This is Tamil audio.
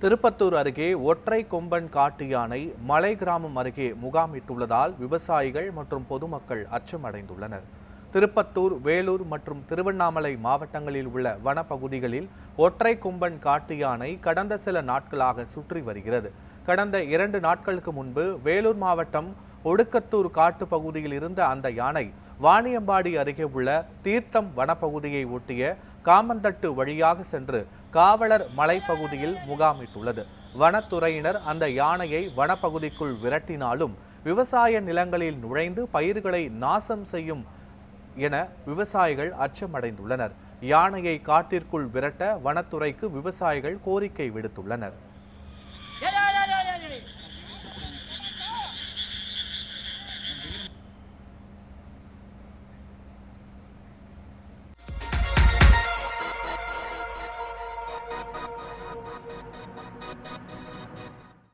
திருப்பத்தூர் அருகே ஒற்றை கொம்பன் காட்டு யானை மலை கிராமம் அருகே முகாமிட்டுள்ளதால் விவசாயிகள் மற்றும் பொதுமக்கள் அச்சமடைந்துள்ளனர். திருப்பத்தூர், வேலூர் மற்றும் திருவண்ணாமலை மாவட்டங்களில் உள்ள வனப்பகுதிகளில் ஒற்றை கொம்பன் காட்டு யானை கடந்த சில நாட்களாக சுற்றி வருகிறது. கடந்த 2 நாட்களுக்கு முன்பு வேலூர் மாவட்டம் ஒடுக்கத்தூர் காட்டு பகுதியில் இருந்த அந்த யானை வாணியம்பாடி அருகே உள்ள தீர்த்தம் வனப்பகுதியை ஒட்டிய காமந்தட்டு வழியாக சென்று காவலர் மலைப்பகுதியில் முகாமிட்டுள்ளது. வனத்துறையினர் அந்த யானையை வனப்பகுதிக்குள் விரட்டினாலும் விவசாய நிலங்களில் நுழைந்து பயிர்களை நாசம் செய்யும் என விவசாயிகள் அச்சமடைந்துள்ளனர். யானையை காட்டிற்குள் விரட்ட வனத்துறைக்கு விவசாயிகள் கோரிக்கை விடுத்துள்ளனர்.